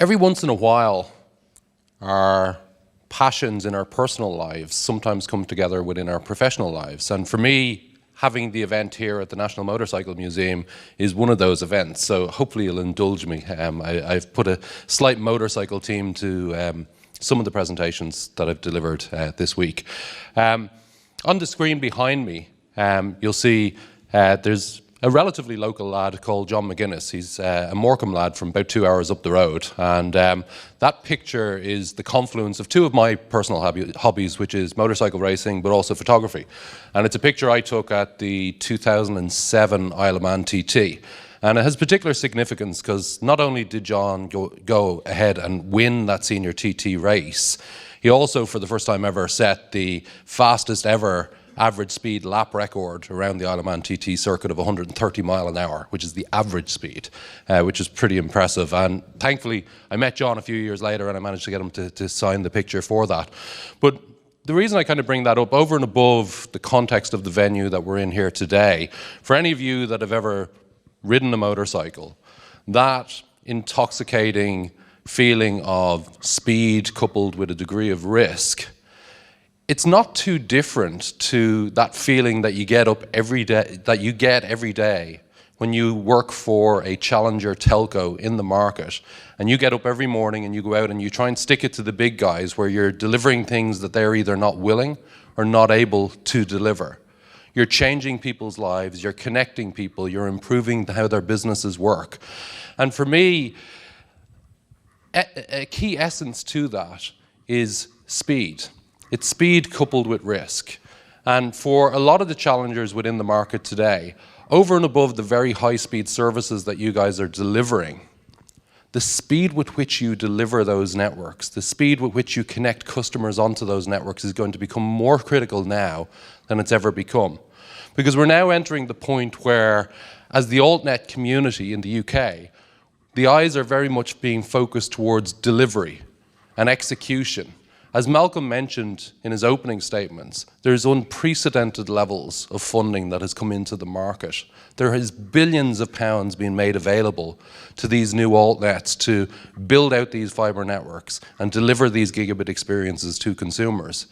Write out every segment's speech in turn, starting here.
Every once in a while, our passions in our personal lives sometimes come together within our professional lives. And for me, having the event here at the National Motorcycle Museum is one of those events. So hopefully you'll indulge me. I've put a slight motorcycle theme to some of the presentations that I've delivered this week. On the screen behind me, you'll see there's a relatively local lad called John McGuinness. He's a Morecambe lad from about 2 hours up the road. And that picture is the confluence of two of my personal hobbies, which is motorcycle racing, but also photography. And it's a picture I took at the 2007 Isle of Man TT. And it has particular significance because not only did John go ahead and win that senior TT race, he also, for the first time ever, set the fastest ever average speed lap record around the Isle of Man TT circuit of 130 mile an hour, which is the average speed, which is pretty impressive. And thankfully, I met John a few years later and I managed to get him to sign the picture for that. But the reason I kind of bring that up, over and above the context of the venue that we're in here today, for any of you that have ever ridden a motorcycle, that intoxicating feeling of speed coupled with a degree of risk, it's not too different to that feeling that you get every day when you work for a challenger telco in the market, and you get up every morning and you go out and you try and stick it to the big guys where you're delivering things that they're either not willing or not able to deliver. You're changing people's lives, you're connecting people, you're improving how their businesses work. And for me, a key essence to that is speed. It's speed coupled with risk. And for a lot of the challengers within the market today, over and above the very high-speed services that you guys are delivering, the speed with which you deliver those networks, the speed with which you connect customers onto those networks is going to become more critical now than it's ever become. Because we're now entering the point where, as the AltNet community in the UK, the eyes are very much being focused towards delivery and execution. As Malcolm mentioned in his opening statements, there's unprecedented levels of funding that has come into the market. There is billions of pounds being made available to these new altnets to build out these fibre networks and deliver these gigabit experiences to consumers.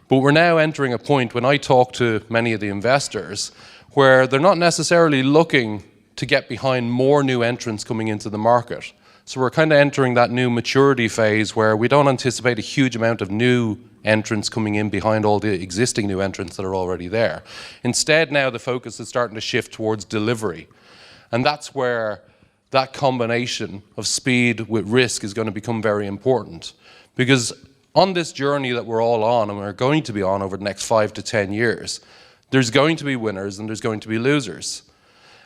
But we're now entering a point, when I talk to many of the investors, where they're not necessarily looking to get behind more new entrants coming into the market. So we're kind of entering that new maturity phase where we don't anticipate a huge amount of new entrants coming in behind all the existing new entrants that are already there. Instead, now the focus is starting to shift towards delivery. And that's where that combination of speed with risk is going to become very important. Because on this journey that we're all on, and we're going to be on over the next 5 to 10 years, there's going to be winners and there's going to be losers.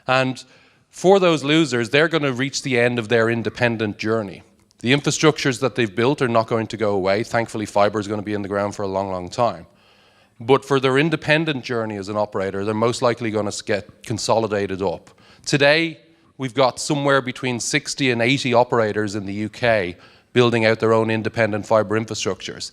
And for those losers, they're going to reach the end of their independent journey. The infrastructures that they've built are not going to go away. Thankfully, fibre is going to be in the ground for a long, long time. But for their independent journey as an operator, they're most likely going to get consolidated up. Today, we've got somewhere between 60 and 80 operators in the UK building out their own independent fibre infrastructures.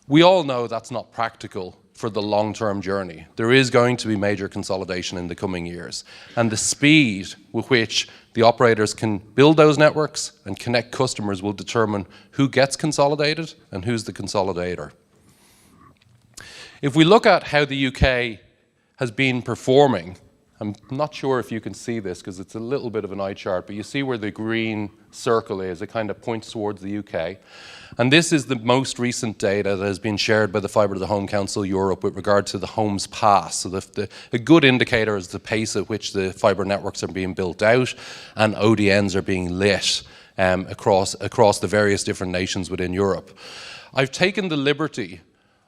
We all know that's not practical for the long-term journey. There is going to be major consolidation in the coming years. And the speed with which the operators can build those networks and connect customers will determine who gets consolidated and who's the consolidator. If we look at how the UK has been performing, I'm not sure if you can see this because it's a little bit of an eye chart, but you see where the green circle is. It kind of points towards the UK. And this is the most recent data that has been shared by the Fibre to the Home Council Europe with regard to the homes passed. So a good indicator is the pace at which the fibre networks are being built out and ODNs are being lit across the various different nations within Europe. I've taken the liberty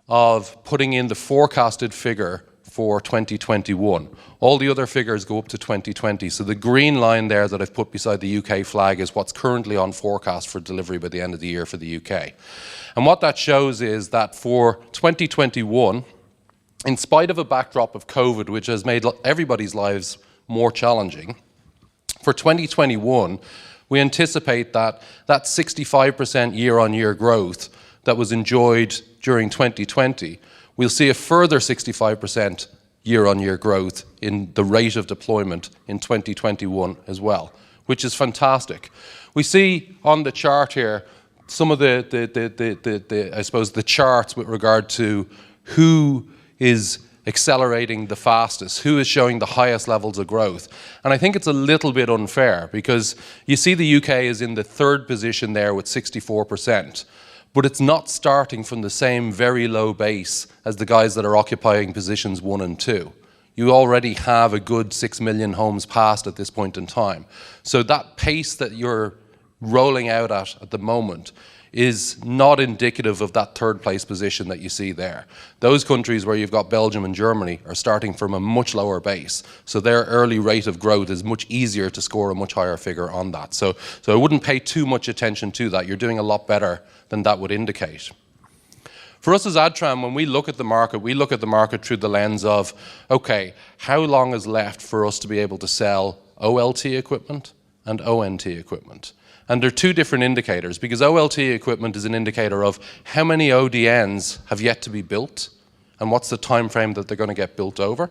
of putting in the forecasted figure for 2021. All the other figures go up to 2020. So the green line there that I've put beside the UK flag is what's currently on forecast for delivery by the end of the year for the UK. And what that shows is that for 2021, in spite of a backdrop of COVID, which has made everybody's lives more challenging, for 2021, we anticipate that 65% year-on-year growth that was enjoyed during 2020, we'll see a further 65% year-on-year growth in the rate of deployment in 2021 as well, which is fantastic. We see on the chart here some of I suppose, the charts with regard to who is accelerating the fastest, who is showing the highest levels of growth. And I think it's a little bit unfair because you see the UK is in the third position there with 64%, but it's not starting from the same very low base as the guys that are occupying positions 1 and 2. You already have a good 6 million homes passed at this point in time. So that pace that you're rolling out at the moment is not indicative of that third place position that you see there. Those countries where you've got Belgium and Germany are starting from a much lower base. So their early rate of growth is much easier to score a much higher figure on that. So I wouldn't pay too much attention to that. You're doing a lot better than that would indicate. For us as Adtran, when we look at the market through the lens of, okay, how long is left for us to be able to sell OLT equipment and ONT equipment? And there are two different indicators, because OLT equipment is an indicator of how many ODNs have yet to be built and what's the time frame that they're going to get built over.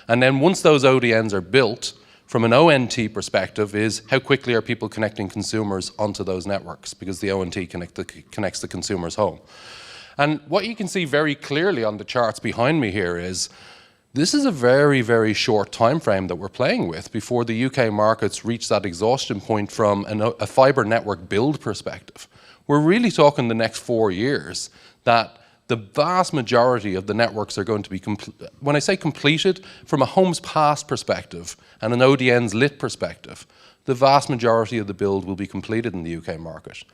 And then once those ODNs are built, from an ONT perspective, is how quickly are people connecting consumers onto those networks, because the ONT connects the consumer's home. And what you can see very clearly on the charts behind me here is this is a very, very short time frame that we're playing with before the UK markets reach that exhaustion point from a fibre network build perspective. We're really talking the next 4 years that the vast majority of the networks are going to be, when I say completed, from a homes passed perspective and an ODNs lit perspective, the vast majority of the build will be completed in the UK market.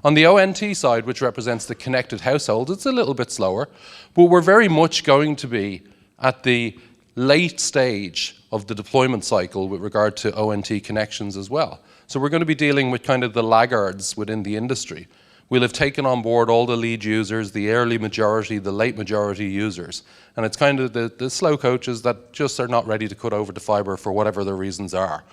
On the ONT side, which represents the connected households, it's a little bit slower, but we're very much going to be at the late stage of the deployment cycle with regard to ONT connections as well. So we're going to be dealing with kind of the laggards within the industry. We'll have taken on board all the lead users, the early majority, the late majority users. And it's kind of the slow coaches that just are not ready to cut over to fibre for whatever their reasons are.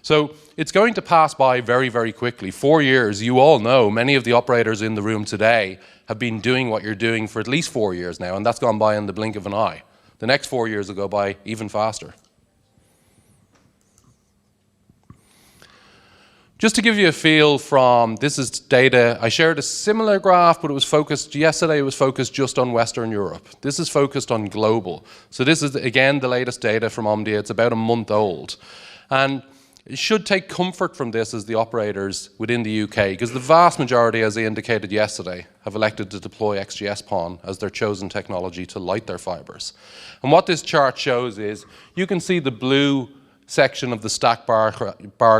So it's going to pass by very, very quickly. 4 years, you all know, many of the operators in the room today have been doing what you're doing for at least 4 years now, and that's gone by in the blink of an eye. The next 4 years will go by even faster. Just to give you a feel from, this is data, I shared a similar graph, but it was focused, yesterday it was focused just on Western Europe. This is focused on global. So this is, again, the latest data from Omdia. It's about a month old. And you should take comfort from this as the operators within the UK, because the vast majority, as I indicated yesterday, have elected to deploy XGS-PON as their chosen technology to light their fibres. And what this chart shows is, you can see the blue section of the stack bar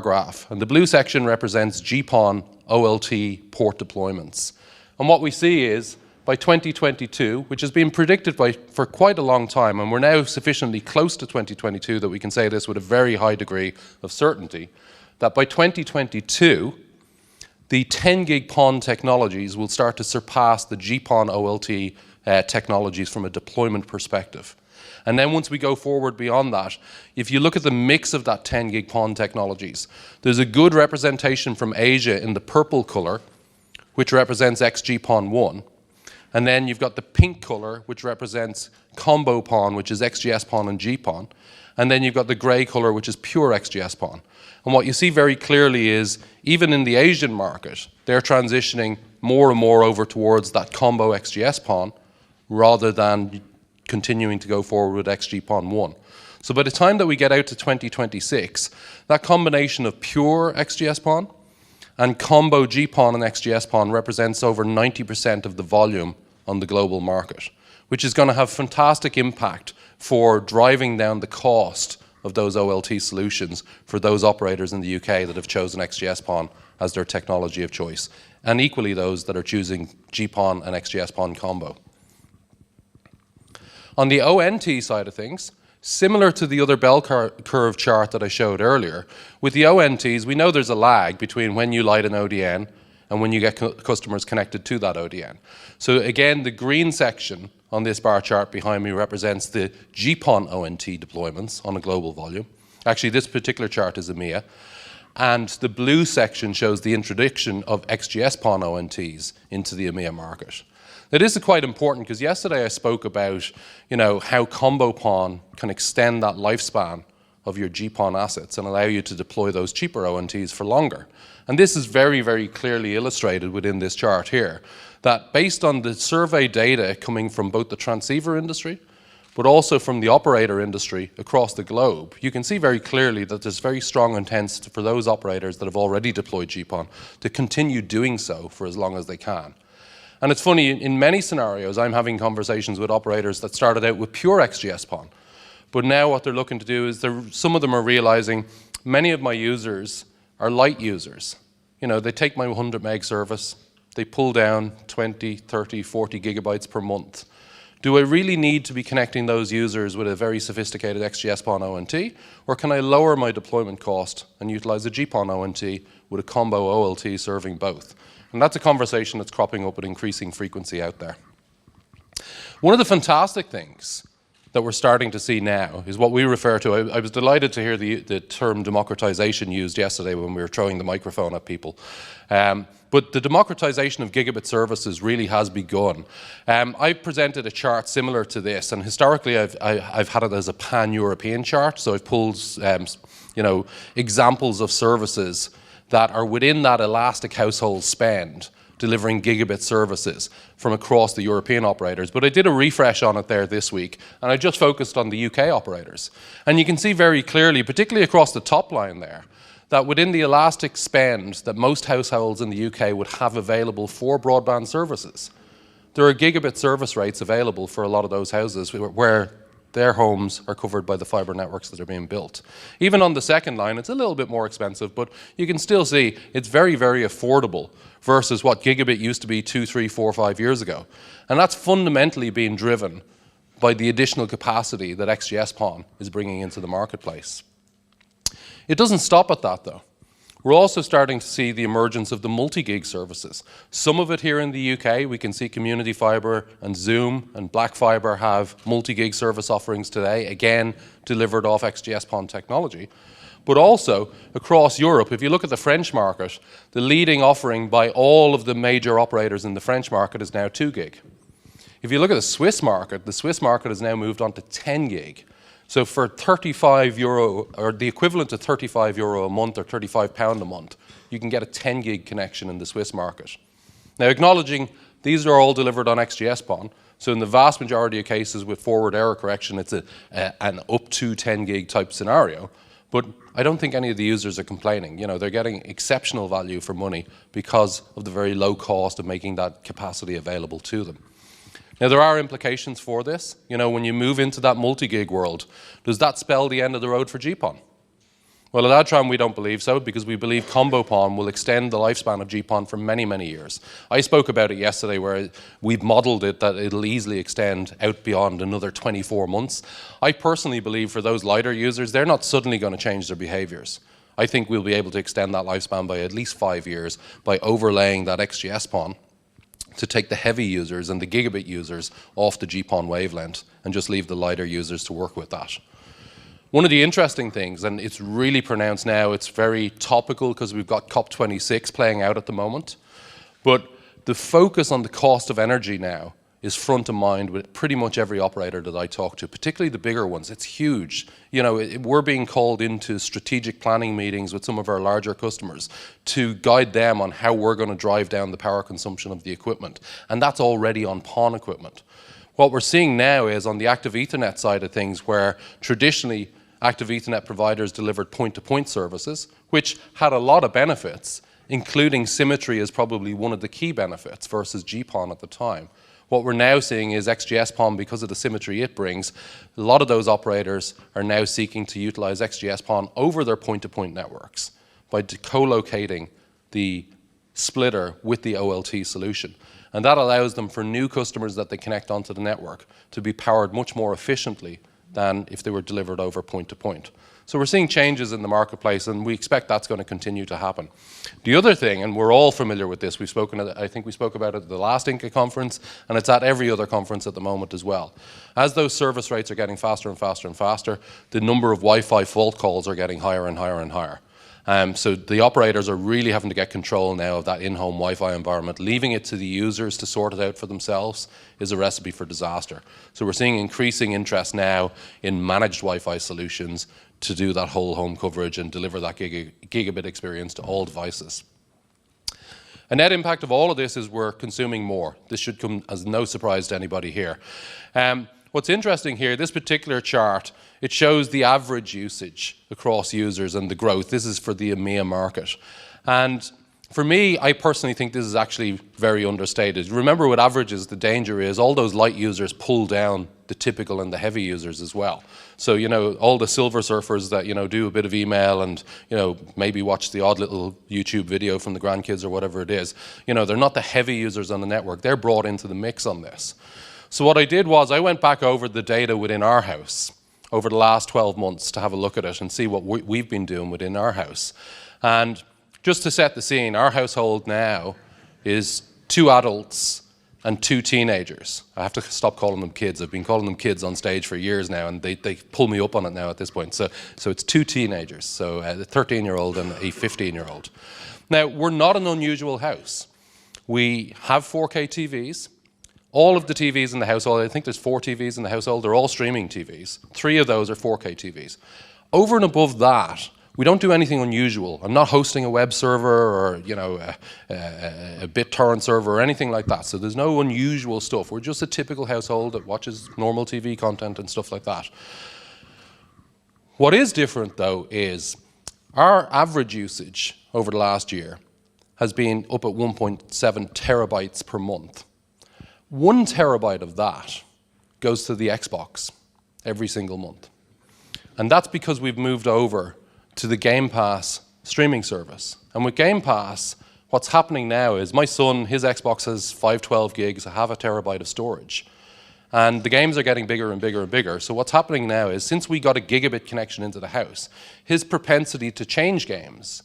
graph, and the blue section represents GPON OLT port deployments. And what we see is, by 2022, which has been predicted for quite a long time, and we're now sufficiently close to 2022 that we can say this with a very high degree of certainty, that by 2022, the 10 gig PON technologies will start to surpass the GPON OLT technologies from a deployment perspective. And then once we go forward beyond that, if you look at the mix of that 10 gig PON technologies, there's a good representation from Asia in the purple color, which represents XG-PON 1. And then you've got the pink color, which represents combo PON, which is XGS-PON and GPON. And then you've got the gray color, which is pure XGS-PON. And what you see very clearly is, even in the Asian market, they're transitioning more and more over towards that combo XGS-PON rather than continuing to go forward with XG-PON 1. So by the time that we get out to 2026, that combination of pure XGS-PON and combo GPON and XGS-PON represents over 90% of the volume on the global market, which is going to have fantastic impact for driving down the cost of those OLT solutions for those operators in the UK that have chosen XGS-PON as their technology of choice, and equally those that are choosing GPON and XGS-PON combo. On the ONT side of things, similar to the other bell curve chart that I showed earlier, with the ONTs, we know there's a lag between when you light an ODN and when you get customers connected to that ODN. So again, the green section on this bar chart behind me represents the GPON ONT deployments on a global volume. Actually, this particular chart is EMEA. And the blue section shows the introduction of XGS-PON ONTs into the EMEA market. It is quite important because yesterday I spoke about, how combo PON can extend that lifespan of your GPON assets and allow you to deploy those cheaper ONTs for longer. And this is very, very clearly illustrated within this chart here, that based on the survey data coming from both the transceiver industry, but also from the operator industry across the globe, you can see very clearly that there's very strong intent for those operators that have already deployed GPON to continue doing so for as long as they can. And it's funny, in many scenarios, I'm having conversations with operators that started out with pure XGS-PON. But now what they're looking to do is some of them are realizing many of my users are light users. You know, they take my 100 meg service, they pull down 20, 30, 40 gigabytes per month. Do I really need to be connecting those users with a very sophisticated XGS-PON ONT, or can I lower my deployment cost and utilize a GPON ONT with a combo OLT serving both? And that's a conversation that's cropping up with increasing frequency out there. One of the fantastic things that we're starting to see now is what we refer to, I was delighted to hear the term democratization used yesterday when we were throwing the microphone at people. But the democratization of gigabit services really has begun. I presented a chart similar to this, and historically I've had it as a pan-European chart, so I've pulled examples of services that are within that elastic household spend, delivering gigabit services from across the European operators. But I did a refresh on it there this week, and I just focused on the UK operators. And you can see very clearly, particularly across the top line there, that within the elastic spend that most households in the UK would have available for broadband services, there are gigabit service rates available for a lot of those houses where their homes are covered by the fibre networks that are being built. Even on the second line, it's a little bit more expensive, but you can still see it's very, very affordable versus what gigabit used to be 2, 3, 4, 5 years ago. And that's fundamentally being driven by the additional capacity that XGS-PON is bringing into the marketplace. It doesn't stop at that, though. We're also starting to see the emergence of the multi-gig services. Some of it here in the UK, we can see Community Fibre and Zoom and Black Fibre have multi-gig service offerings today, again, delivered off XGS-PON technology. But also, across Europe, if you look at the French market, the leading offering by all of the major operators in the French market is now 2 gig. If you look at the Swiss market has now moved on to 10 gig. So for €35, or the equivalent of €35 a month or £35 a month, you can get a 10 gig connection in the Swiss market. Now, acknowledging these are all delivered on XGS-PON, so in the vast majority of cases with forward error correction, it's an up to 10 gig type scenario. But I don't think any of the users are complaining. You know, they're getting exceptional value for money because of the very low cost of making that capacity available to them. Now, there are implications for this. You know, when you move into that multi-gig world, does that spell the end of the road for GPON? Well, at Adtran, we don't believe so, because we believe combo PON will extend the lifespan of GPON for many, many years. I spoke about it yesterday where we've modeled it that it'll easily extend out beyond another 24 months. I personally believe for those lighter users, they're not suddenly going to change their behaviors. I think we'll be able to extend that lifespan by at least 5 years by overlaying that XGS-PON to take the heavy users and the gigabit users off the GPON wavelength and just leave the lighter users to work with that. One of the interesting things, and it's really pronounced now, it's very topical because we've got COP26 playing out at the moment, but the focus on the cost of energy now is front of mind with pretty much every operator that I talk to, particularly the bigger ones. It's huge. You know, we're being called into strategic planning meetings with some of our larger customers to guide them on how we're going to drive down the power consumption of the equipment. And that's already on PON equipment. What we're seeing now is on the active Ethernet side of things, where traditionally active Ethernet providers delivered point-to-point services, which had a lot of benefits, including symmetry as probably one of the key benefits versus GPON at the time. What we're now seeing is XGS-PON, because of the symmetry it brings, a lot of those operators are now seeking to utilize XGS-PON over their point-to-point networks by co-locating the splitter with the OLT solution. And that allows them, for new customers that they connect onto the network, to be powered much more efficiently than if they were delivered over point-to-point. So we're seeing changes in the marketplace, and we expect that's going to continue to happen. The other thing, and we're all familiar with this, I think we spoke about it at the last Inca conference, and it's at every other conference at the moment as well. As those service rates are getting faster and faster and faster, the number of Wi-Fi fault calls are getting higher and higher and higher. So the operators are really having to get control now of that in-home Wi-Fi environment. Leaving it to the users to sort it out for themselves is a recipe for disaster. So we're seeing increasing interest now in managed Wi-Fi solutions to do that whole home coverage and deliver that gigabit experience to all devices. A net impact of all of this is we're consuming more. This should come as no surprise to anybody here. What's interesting here, this particular chart, it shows the average usage across users and the growth. This is for the EMEA market. And for me, I personally think this is actually very understated. Remember, with averages, the danger is all those light users pull down the typical and the heavy users as well. So, you know, all the silver surfers that, you know, do a bit of email and, you know, maybe watch the odd little YouTube video from the grandkids or whatever it is, you know, they're not the heavy users on the network. They're brought into the mix on this. So what I did was I went back over the data within our house over the last 12 months to have a look at it and see what we've been doing within our house. And just to set the scene, our household now is 2 adults and 2 teenagers. I have to stop calling them kids. I've been calling them kids on stage for years now, and they pull me up on it now at this point. So it's 2 teenagers, so a 13-year-old and a 15-year-old. Now, we're not an unusual house. We have 4K TVs. All of the TVs in the household, I think there's 4 TVs in the household, they're all streaming TVs. 3 of those are 4K TVs. Over and above that, we don't do anything unusual. I'm not hosting a web server or, you know, a BitTorrent server or anything like that. So there's no unusual stuff. We're just a typical household that watches normal TV content and stuff like that. What is different, though, is our average usage over the last year has been up at 1.7 terabytes per month. 1 terabyte of that goes to the Xbox every single month. And that's because we've moved over to the Game Pass streaming service. And with Game Pass, what's happening now is my son, his Xbox has 512 gigs, 0.5 terabyte of storage. And the games are getting bigger and bigger and bigger. So what's happening now is since we got a gigabit connection into the house, his propensity to change games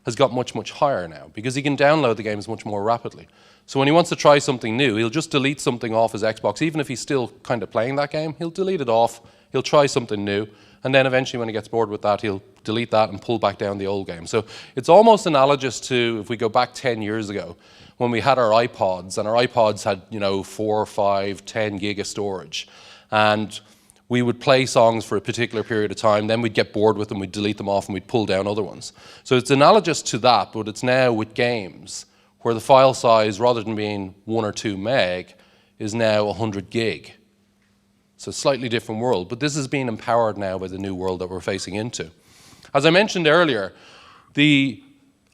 has got much, much higher now because he can download the games much more rapidly. So when he wants to try something new, he'll just delete something off his Xbox. Even if he's still kind of playing that game, he'll delete it off, he'll try something new, and then eventually when he gets bored with that, he'll delete that and pull back down the old game. So it's almost analogous to if we go back 10 years ago when we had our iPods, and our iPods had, you know, 4, 5, 10 gig of storage. And we would play songs for a particular period of time, then we'd get bored with them, we'd delete them off, and we'd pull down other ones. So it's analogous to that, but it's now with games, where the file size, rather than being 1 or 2 meg, is now 100 gig. So a slightly different world, but this is being empowered now by the new world that we're facing into. As I mentioned earlier, the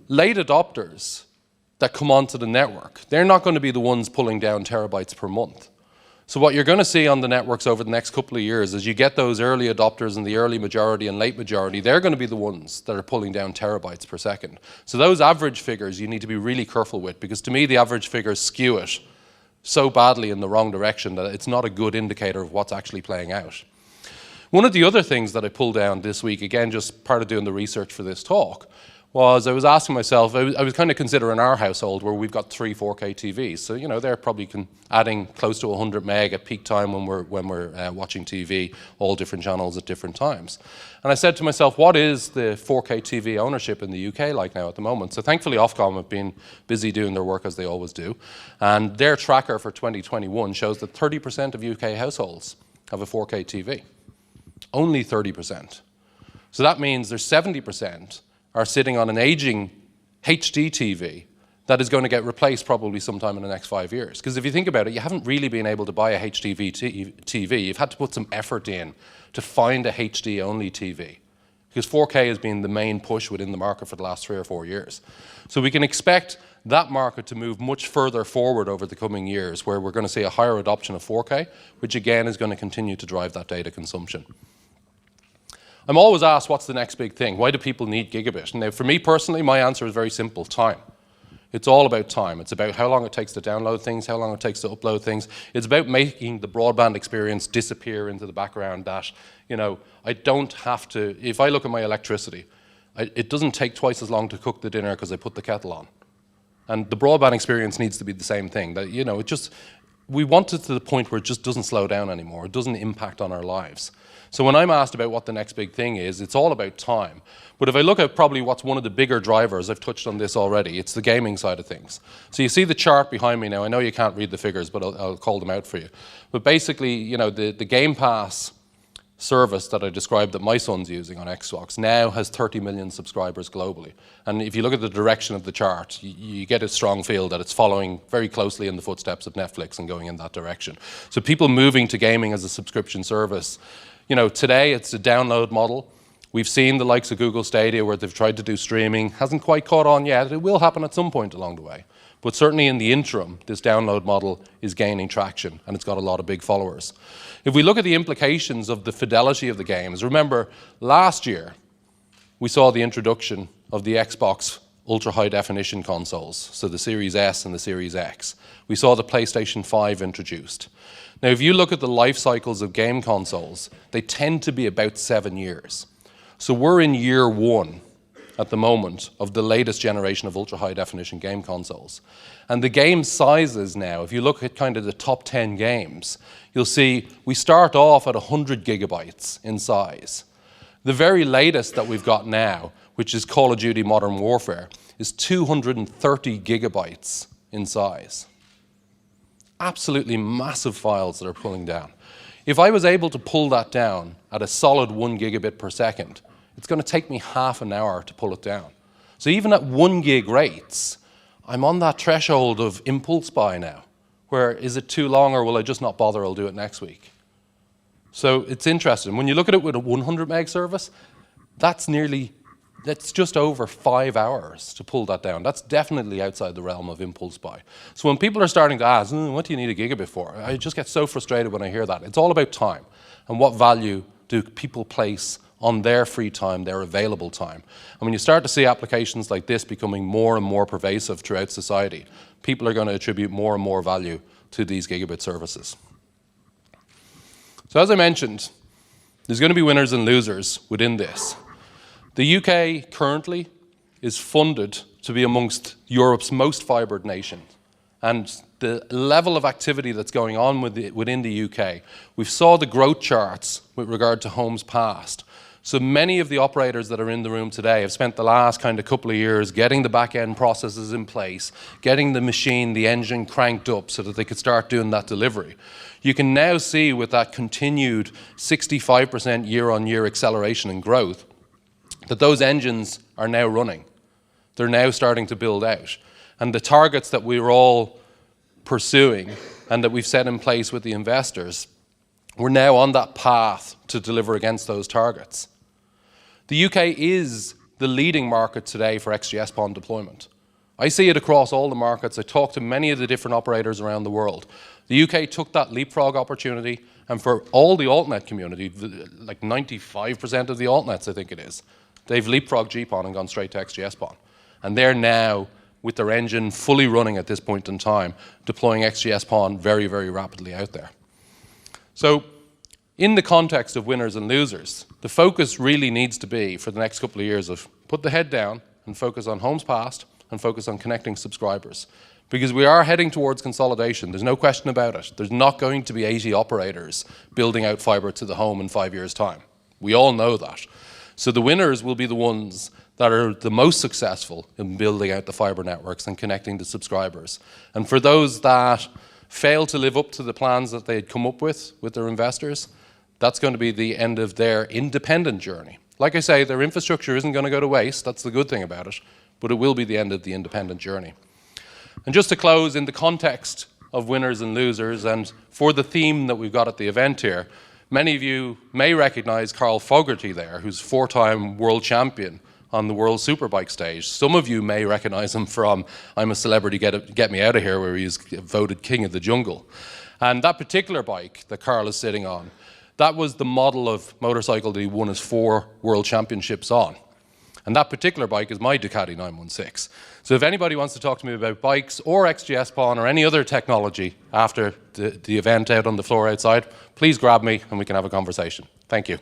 late adopters that come onto the network, they're not going to be the ones pulling down terabytes per month. So what you're going to see on the networks over the next couple of years is you get those early adopters and the early majority and late majority, they're going to be the ones that are pulling down terabytes per second. So those average figures you need to be really careful with, because to me the average figures skew it so badly in the wrong direction that it's not a good indicator of what's actually playing out. One of the other things that I pulled down this week, again just part of doing the research for this talk, was I was asking myself, I was kind of considering our household where we've got 3 4K TVs. So, you know, they're probably adding close to 100 meg at peak time when we're watching TV, all different channels at different times. And I said to myself, what is the 4K TV ownership in the UK like now at the moment? So thankfully Ofcom have been busy doing their work as they always do. And their tracker for 2021 shows that 30% of UK households have a 4K TV. Only 30%. So that means there's 70% are sitting on an aging HD TV that is going to get replaced probably sometime in the next 5 years. Because if you think about it, you haven't really been able to buy a HD TV. You've had to put some effort in to find a HD-only TV. Because 4K has been the main push within the market for the last 3 or 4 years. So we can expect that market to move much further forward over the coming years, where we're going to see a higher adoption of 4K, which again is going to continue to drive that data consumption. I'm always asked, what's the next big thing? Why do people need gigabit? Now, for me personally, my answer is very simple: time. It's all about time. It's about how long it takes to download things, how long it takes to upload things. It's about making the broadband experience disappear into the background that, you know, I don't have to, if I look at my electricity, it doesn't take twice as long to cook the dinner because I put the kettle on. And the broadband experience needs to be the same thing. That, you know, it just, we want it to the point where it just doesn't slow down anymore. It doesn't impact on our lives. So when I'm asked about what the next big thing is, it's all about time. But if I look at probably what's one of the bigger drivers, I've touched on this already, it's the gaming side of things. So you see the chart behind me now. I know you can't read the figures, but I'll call them out for you. But basically, you know, the Game Pass service that I described that my son's using on Xbox now has 30 million subscribers globally. And if you look at the direction of the chart, you get a strong feel that it's following very closely in the footsteps of Netflix and going in that direction. So people moving to gaming as a subscription service, you know, today it's a download model. We've seen the likes of Google Stadia where they've tried to do streaming, hasn't quite caught on yet. It will happen at some point along the way. But certainly in the interim, this download model is gaining traction and it's got a lot of big followers. If we look at the implications of the fidelity of the games, remember last year we saw the introduction of the Xbox ultra high definition consoles, so the Series S and the Series X. We saw the PlayStation 5 introduced. Now if you look at the life cycles of game consoles, they tend to be about 7 years. So we're in year 1 at the moment of the latest generation of ultra high definition game consoles. And the game sizes now, if you look at kind of the top 10 games, you'll see we start off at 100 gigabytes in size. The very latest that we've got now, which is Call of Duty Modern Warfare, is 230 gigabytes in size. Absolutely massive files that are pulling down. If I was able to pull that down at a solid 1 gigabit per second, it's going to take me half an hour to pull it down. So even at 1 gig rates, I'm on that threshold of impulse buy now, where is it too long or will I just not bother, I'll do it next week. So it's interesting. When you look at it with a 100 meg service, that's just over 5 hours to pull that down. That's definitely outside the realm of impulse buy. So when people are starting to ask, what do you need a gigabit for? I just get so frustrated when I hear that. It's all about time and what value do people place on their free time, their available time. And when you start to see applications like this becoming more and more pervasive throughout society, people are going to attribute more and more value to these gigabit services. So as I mentioned, there's going to be winners and losers within this. The UK currently is funded to be amongst Europe's most fibred nations. And the level of activity that's going on within the UK, we saw the growth charts with regard to homes passed. So many of the operators that are in the room today have spent the last kind of couple of years getting the back-end processes in place, getting the machine, the engine cranked up so that they could start doing that delivery. You can now see with that continued 65% year-on-year acceleration in growth that those engines are now running. They're now starting to build out. And the targets that we're all pursuing and that we've set in place with the investors, we're now on that path to deliver against those targets. The UK is the leading market today for XGS-PON deployment. I see it across all the markets. I talk to many of the different operators around the world. The UK took that leapfrog opportunity, and for all the altnet community, like 95% of the altnets, I think it is, they've leapfrogged GPON and gone straight to XGS-PON. And they're now, with their engine fully running at this point in time, deploying XGS-PON very, very rapidly out there. So in the context of winners and losers, the focus really needs to be for the next couple of years of put the head down and focus on homes passed and focus on connecting subscribers. Because we are heading towards consolidation. There's no question about it. There's not going to be 80 operators building out fiber to the home in 5 years' time. We all know that. So the winners will be the ones that are the most successful in building out the fiber networks and connecting the subscribers. And for those that fail to live up to the plans that they'd come up with their investors, that's going to be the end of their independent journey. Like I say, their infrastructure isn't going to go to waste. That's the good thing about it. But it will be the end of the independent journey. And just to close, in the context of winners and losers, and for the theme that we've got at the event here, many of you may recognize Carl Fogarty there, who's 4-time world champion on the World Superbike stage. Some of you may recognize him from I'm a Celebrity, Get Me Out of Here, where he's voted King of the Jungle. And that particular bike that Carl is sitting on, that was the model of motorcycle that he won his 4 world championships on. And that particular bike is my Ducati 916. So if anybody wants to talk to me about bikes or XGS-PON or any other technology after the event out on the floor outside, please grab me and we can have a conversation. Thank you.